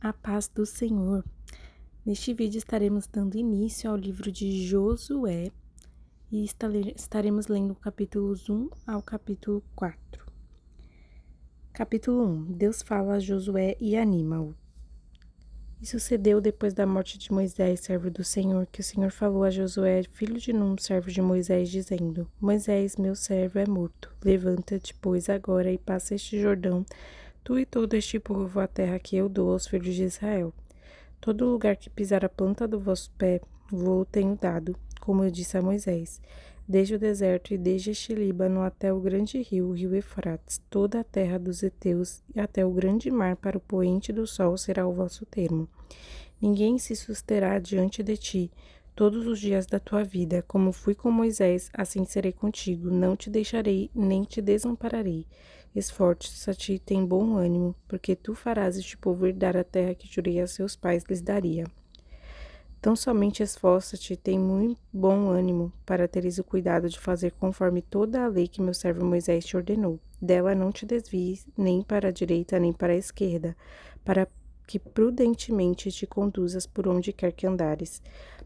A paz do Senhor. Neste vídeo estaremos dando início ao livro de Josué e estaremos lendo capítulos 1 ao capítulo 4. Capítulo 1. Deus fala a Josué e anima-o. E sucedeu depois da morte de Moisés, servo do Senhor, que o Senhor falou a Josué, filho de Num, servo de Moisés, dizendo: Moisés, meu servo, é morto. Levanta-te, pois, agora e passa este Jordão, tu e todo este povo, a terra que eu dou aos filhos de Israel. Todo lugar que pisar a planta do vosso pé, vou tenho dado, como eu disse a Moisés. Desde o deserto e desde este Líbano até o grande rio, o rio Eufrates, toda a terra dos heteus e até o grande mar para o poente do sol será o vosso termo. Ninguém se susterá diante de ti todos os dias da tua vida. Como fui com Moisés, assim serei contigo. Não te deixarei, nem te desampararei. Esforça-te e tem bom ânimo, porque tu farás este povo herdar a terra que jurei a seus pais lhes daria. Tão somente esforça-te e tem muito bom ânimo, para teres o cuidado de fazer conforme toda a lei que meu servo Moisés te ordenou. Dela não te desvies, nem para a direita, nem para a esquerda, para que prudentemente te conduzas por onde quer que andares.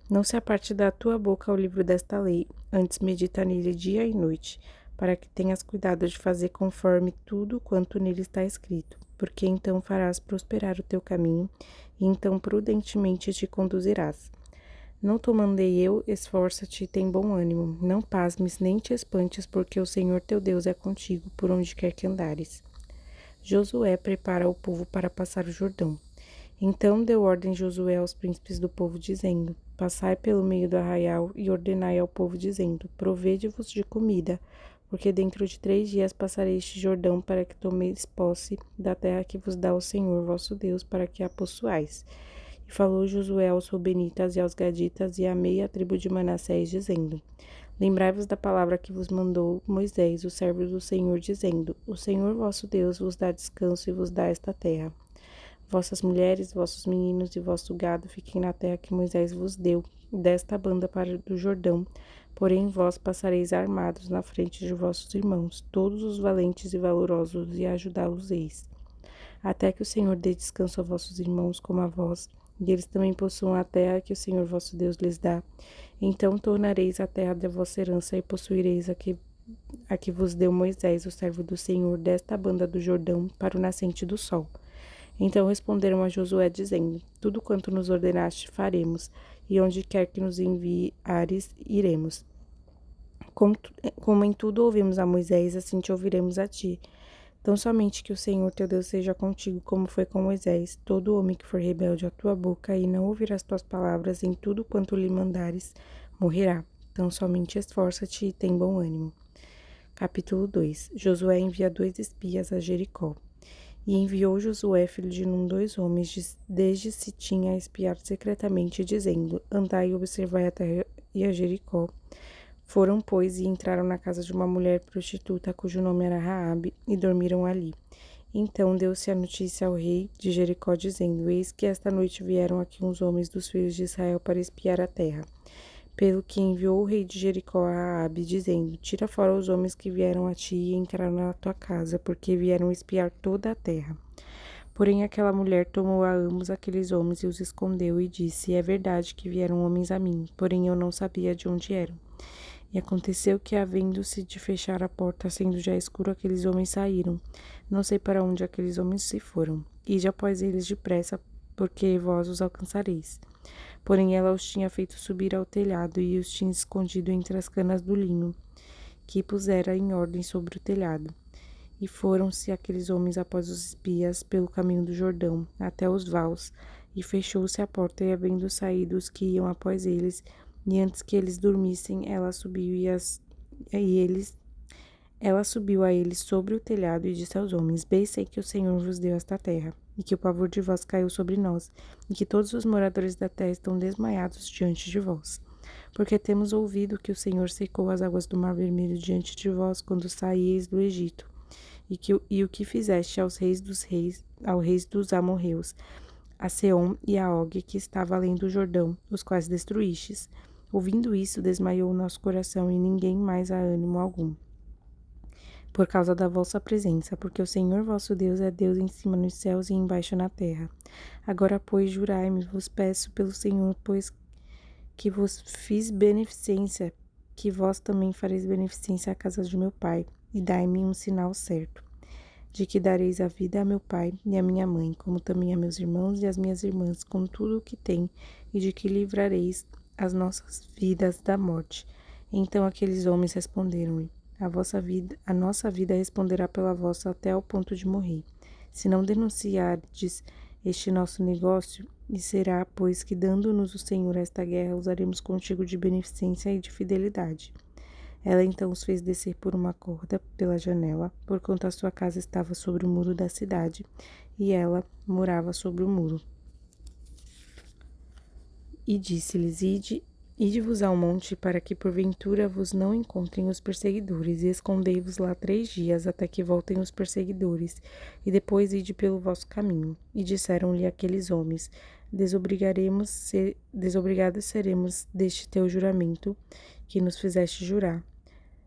Não se aparte da tua boca o livro desta lei, antes medita nele dia e noite, para que tenhas cuidado de fazer conforme tudo quanto nele está escrito, porque então farás prosperar o teu caminho, e então prudentemente te conduzirás. Não te mandei eu, esforça-te e tem bom ânimo, não pasmes nem te espantes, porque o Senhor teu Deus é contigo por onde quer que andares. Josué prepara o povo para passar o Jordão. Então deu ordem Josué aos príncipes do povo, dizendo: Passai pelo meio do arraial e ordenai ao povo, dizendo: Provede-vos de comida, porque dentro de 3 dias passarei este Jordão para que tomeis posse da terra que vos dá o Senhor vosso Deus, para que a possuais. E falou Josué aos Rubenitas e aos Gaditas e à meia tribo de Manassés, dizendo: Lembrai-vos da palavra que vos mandou Moisés, o servo do Senhor, dizendo: O Senhor vosso Deus vos dá descanso e vos dá esta terra. Vossas mulheres, vossos meninos e vosso gado fiquem na terra que Moisés vos deu, desta banda para do Jordão. Porém, vós passareis armados na frente de vossos irmãos, todos os valentes e valorosos, e ajudá-los-eis. Até que o Senhor dê descanso a vossos irmãos como a vós, e eles também possuam a terra que o Senhor vosso Deus lhes dá. Então tornareis a terra da vossa herança e possuireis a que vos deu Moisés, o servo do Senhor, desta banda do Jordão, para o nascente do sol. Então responderam a Josué, dizendo: Tudo quanto nos ordenaste faremos, e onde quer que nos enviares, iremos. Como em tudo ouvimos a Moisés, assim te ouviremos a ti. Tão somente que o Senhor teu Deus seja contigo, como foi com Moisés. Todo homem que for rebelde à tua boca e não ouvir as tuas palavras em tudo quanto lhe mandares, morrerá. Tão somente esforça-te e tem bom ânimo. Capítulo 2. Josué envia 2 espias a Jericó. E enviou Josué, filho de Num, 2 homens, desde Sitim, a espiar secretamente, dizendo: Andai e observai a terra e a Jericó. Foram, pois, e entraram na casa de uma mulher prostituta, cujo nome era Raabe, e dormiram ali. Então deu-se a notícia ao rei de Jericó, dizendo: Eis que esta noite vieram aqui uns homens dos filhos de Israel para espiar a terra. Pelo que enviou o rei de Jericó a Raabe, dizendo: Tira fora os homens que vieram a ti e entraram na tua casa, porque vieram espiar toda a terra. Porém aquela mulher tomou a ambos aqueles homens e os escondeu, e disse: É verdade que vieram homens a mim, porém eu não sabia de onde eram. E aconteceu que, havendo-se de fechar a porta, sendo já escuro, aqueles homens saíram. Não sei para onde aqueles homens se foram. Ide após eles depressa, porque vós os alcançareis. Porém ela os tinha feito subir ao telhado e os tinha escondido entre as canas do linho, que pusera em ordem sobre o telhado. E foram-se aqueles homens após os espias pelo caminho do Jordão, até os vales, e fechou-se a porta, e havendo saído os que iam após eles, e antes que eles dormissem, ela subiu ela subiu a eles sobre o telhado e disse aos homens: Bem sei que o Senhor vos deu esta terra, e que o pavor de vós caiu sobre nós, e que todos os moradores da terra estão desmaiados diante de vós. Porque temos ouvido que o Senhor secou as águas do Mar Vermelho diante de vós quando saíeis do Egito, e o que fizeste aos reis dos amorreus, a Seom e a Og, que estava além do Jordão, os quais destruístes. Ouvindo isso, desmaiou o nosso coração, e ninguém mais há ânimo algum. por causa da vossa presença, porque o Senhor vosso Deus é Deus em cima nos céus e embaixo na terra. Agora, pois, jurai-me, vos peço pelo Senhor, pois que vos fiz beneficência, que vós também fareis beneficência à casa de meu pai, e dai-me um sinal certo, de que dareis a vida a meu pai e a minha mãe, como também a meus irmãos e as minhas irmãs, com tudo o que tem, e de que livrareis as nossas vidas da morte. Então aqueles homens responderam-lhe: a nossa vida responderá pela vossa até ao ponto de morrer. Se não denunciardes este nosso negócio, e será, pois, que dando-nos o Senhor esta guerra, usaremos contigo de beneficência e de fidelidade. Ela então os fez descer por uma corda pela janela, porquanto a sua casa estava sobre o muro da cidade, e ela morava sobre o muro. E disse-lhes: Ide-vos ao monte, para que porventura vos não encontrem os perseguidores, e escondei-vos lá 3 dias, até que voltem os perseguidores, e depois ide pelo vosso caminho. E disseram-lhe aqueles homens: Desobrigados seremos deste teu juramento, que nos fizeste jurar.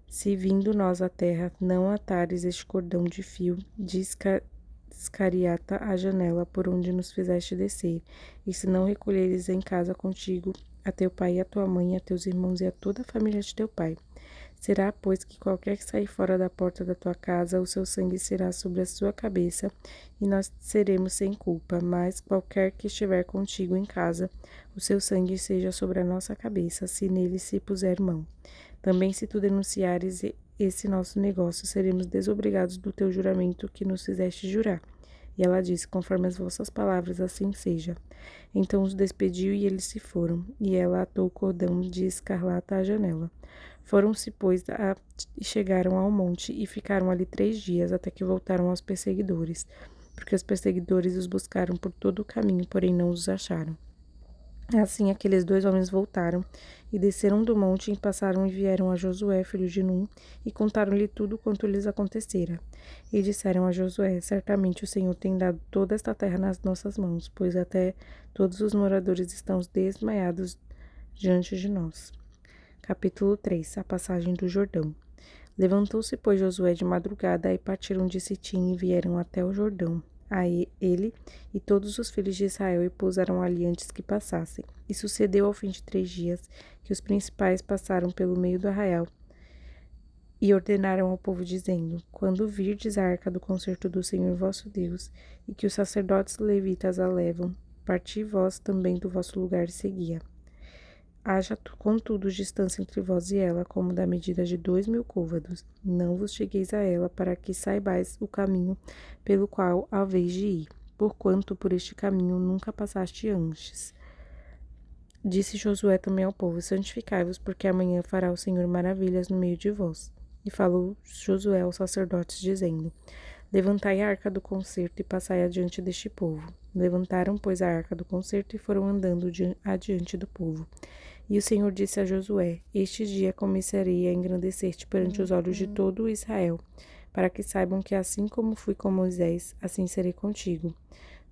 Se vindo nós à terra, não atares este cordão de fio de escariata à janela por onde nos fizeste descer, e se não recolheres em casa contigo a teu pai e a tua mãe, a teus irmãos e a toda a família de teu pai. Será, pois, que qualquer que sair fora da porta da tua casa, o seu sangue será sobre a sua cabeça, e nós seremos sem culpa, mas qualquer que estiver contigo em casa, o seu sangue seja sobre a nossa cabeça, se nele se puser mão. Também se tu denunciares esse nosso negócio, seremos desobrigados do teu juramento que nos fizeste jurar. E ela disse: Conforme as vossas palavras, assim seja. Então os despediu e eles se foram, e ela atou o cordão de escarlata à janela. Foram-se, pois, e chegaram ao monte, e ficaram ali 3 dias, até que voltaram aos perseguidores, porque os perseguidores os buscaram por todo o caminho, porém não os acharam. Assim aqueles 2 homens voltaram e desceram do monte e passaram e vieram a Josué, filho de Num, e contaram-lhe tudo quanto lhes acontecera. E disseram a Josué: Certamente o Senhor tem dado toda esta terra nas nossas mãos, pois até todos os moradores estão desmaiados diante de nós. Capítulo 3. A passagem do Jordão. Levantou-se, pois, Josué de madrugada, e partiram de Sitim e vieram até o Jordão. Aí ele e todos os filhos de Israel e pousaram ali antes que passassem. E sucedeu ao fim de 3 dias que os principais passaram pelo meio do arraial e ordenaram ao povo, dizendo: Quando virdes a arca do concerto do Senhor vosso Deus, e que os sacerdotes levitas a levam, parti vós também do vosso lugar e seguia. Haja, contudo, distância entre vós e ela, como da medida de 2.000 côvados. Não vos chegueis a ela, para que saibais o caminho pelo qual haveis de ir, porquanto por este caminho nunca passaste antes. Disse Josué também ao povo: Santificai-vos, porque amanhã fará o Senhor maravilhas no meio de vós. E falou Josué aos sacerdotes, dizendo: Levantai a arca do concerto e passai adiante deste povo. Levantaram, pois, a arca do concerto e foram andando adiante do povo. E o Senhor disse a Josué: Este dia começarei a engrandecer-te perante os olhos de todo o Israel, para que saibam que assim como fui com Moisés, assim serei contigo.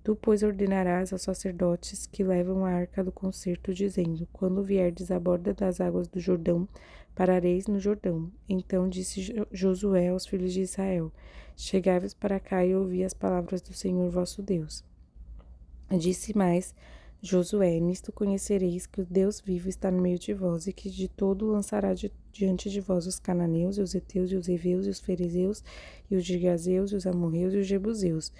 Tu, pois, ordenarás aos sacerdotes que levam a arca do concerto, dizendo: Quando vierdes à borda das águas do Jordão, parareis no Jordão. Então disse Josué aos filhos de Israel: Chegai-vos para cá e ouvi as palavras do Senhor vosso Deus. Disse mais Josué: Nisto conhecereis que o Deus vivo está no meio de vós, e que de todo lançará diante de vós os cananeus, e os heteus, e os heveus, e os fariseus, e os girgazeus, e os amorreus, e os jebuseus.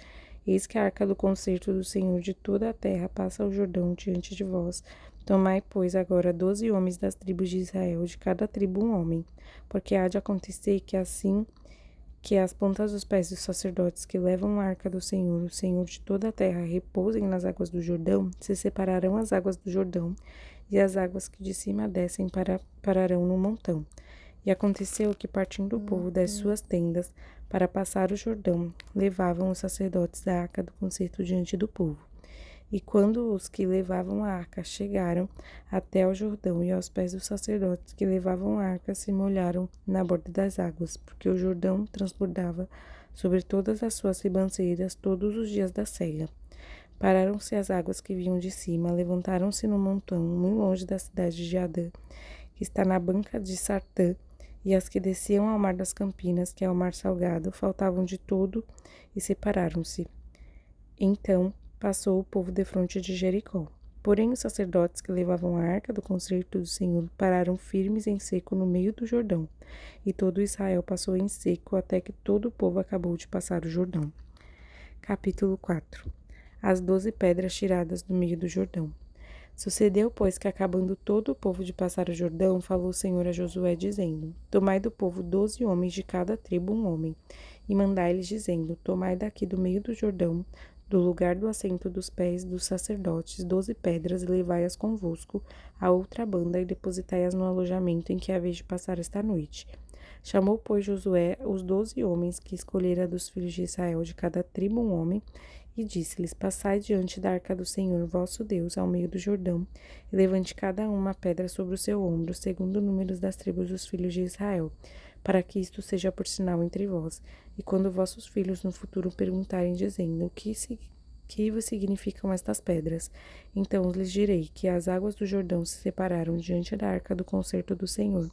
Eis que a arca do concerto do Senhor de toda a terra passa o Jordão diante de vós. Tomai, pois, agora 12 homens das tribos de Israel, de cada tribo um homem, porque há de acontecer que assim que as pontas dos pés dos sacerdotes que levam a arca do Senhor, o Senhor de toda a terra, repousem nas águas do Jordão, se separarão as águas do Jordão, e as águas que de cima descem pararão no montão. E aconteceu que, partindo o povo das suas tendas para passar o Jordão, levavam os sacerdotes a arca do concerto diante do povo. E quando os que levavam a arca chegaram até ao Jordão e aos pés dos sacerdotes que levavam a arca se molharam na borda das águas, porque o Jordão transbordava sobre todas as suas ribanceiras todos os dias da cega. Pararam-se as águas que vinham de cima, levantaram-se no montão, muito longe da cidade de Adã, que está na banca de Sartã, e as que desciam ao mar das Campinas, que é o mar salgado, faltavam de todo e separaram-se. Então passou o povo defronte de Jericó. Porém, os sacerdotes que levavam a arca do concerto do Senhor pararam firmes em seco no meio do Jordão, e todo Israel passou em seco até que todo o povo acabou de passar o Jordão. Capítulo 4. As 12 pedras tiradas do meio do Jordão. Sucedeu, pois, que acabando todo o povo de passar o Jordão, falou o Senhor a Josué, dizendo: Tomai do povo 12 homens de cada tribo um homem, e mandai-lhes, dizendo: Tomai daqui do meio do Jordão, do lugar do assento dos pés dos sacerdotes, 12 pedras, e levai-as convosco à outra banda, e depositai-as no alojamento em que haveis de passar esta noite. Chamou, pois, Josué os 12 homens que escolhera dos filhos de Israel, de cada tribo um homem, e disse-lhes: Passai diante da arca do Senhor vosso Deus ao meio do Jordão, e levante cada um uma pedra sobre o seu ombro, segundo o número das tribos dos filhos de Israel, para que isto seja por sinal entre vós. E quando vossos filhos no futuro perguntarem, dizendo: O que vos significam estas pedras? Então lhes direi que as águas do Jordão se separaram diante da arca do concerto do Senhor,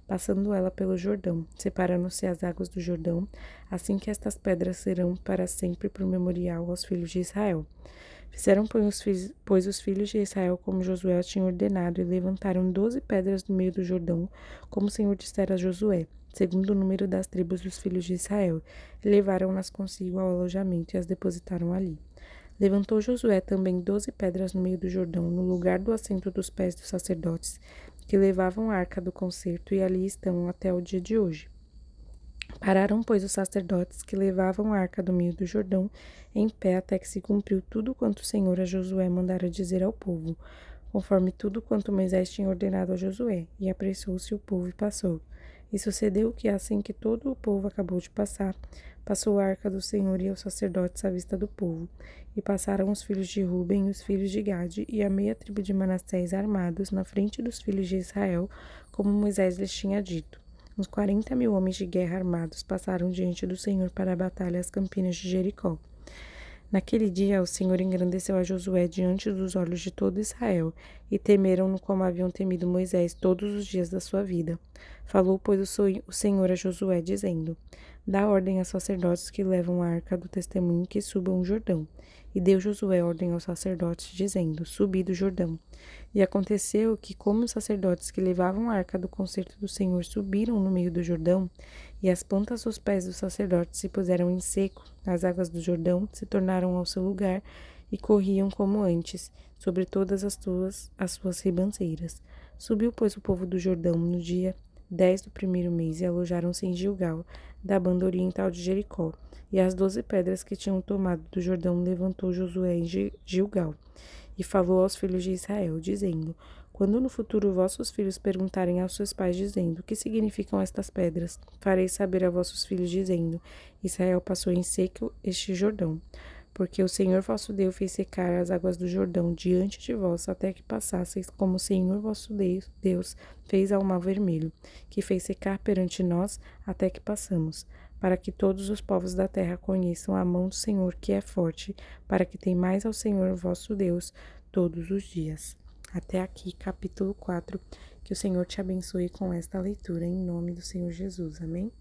passando ela pelo Jordão, separando-se as águas do Jordão, assim que estas pedras serão para sempre por memorial aos filhos de Israel. Fizeram, pois, os filhos de Israel como Josué tinha ordenado, e levantaram 12 pedras no meio do Jordão, como o Senhor dissera a Josué, segundo o número das tribos dos filhos de Israel, e levaram-nas consigo ao alojamento e as depositaram ali. Levantou Josué também 12 pedras no meio do Jordão, no lugar do assento dos pés dos sacerdotes, que levavam a arca do concerto, e ali estão até o dia de hoje. Pararam, pois, os sacerdotes que levavam a arca do meio do Jordão em pé até que se cumpriu tudo quanto o Senhor a Josué mandara dizer ao povo, conforme tudo quanto Moisés tinha ordenado a Josué, e apressou-se o povo e passou. E sucedeu que, assim que todo o povo acabou de passar, passou a arca do Senhor e os sacerdotes à vista do povo. E passaram os filhos de Ruben e os filhos de Gade e a meia tribo de Manassés armados na frente dos filhos de Israel, como Moisés lhes tinha dito. Uns 40.000 homens de guerra armados passaram diante do Senhor para a batalha às campinas de Jericó. Naquele dia, o Senhor engrandeceu a Josué diante dos olhos de todo Israel, e temeram-no como haviam temido Moisés todos os dias da sua vida. Falou, pois, o Senhor a Josué, dizendo: Dá ordem aos sacerdotes que levam a arca do testemunho que subam o Jordão. E deu Josué ordem aos sacerdotes, dizendo: Subi do Jordão. E aconteceu que, como os sacerdotes que levavam a arca do concerto do Senhor subiram no meio do Jordão, e as pontas dos pés dos sacerdotes se puseram em seco, as águas do Jordão se tornaram ao seu lugar e corriam como antes, sobre todas as suas ribanceiras. Subiu, pois, o povo do Jordão no dia 10 do primeiro mês, e alojaram-se em Gilgal, da banda oriental de Jericó. E as 12 pedras que tinham tomado do Jordão levantou Josué em Gilgal, e falou aos filhos de Israel, dizendo: Quando no futuro vossos filhos perguntarem aos seus pais, dizendo: Que significam estas pedras? Fareis saber a vossos filhos, dizendo: Israel passou em seco este Jordão, porque o Senhor vosso Deus fez secar as águas do Jordão diante de vós, até que passasseis, como o Senhor vosso Deus fez ao mar vermelho, que fez secar perante nós, até que passamos, para que todos os povos da terra conheçam a mão do Senhor, que é forte, para que temais ao Senhor vosso Deus todos os dias. Até aqui, capítulo 4. Que o Senhor te abençoe com esta leitura, em nome do Senhor Jesus. Amém?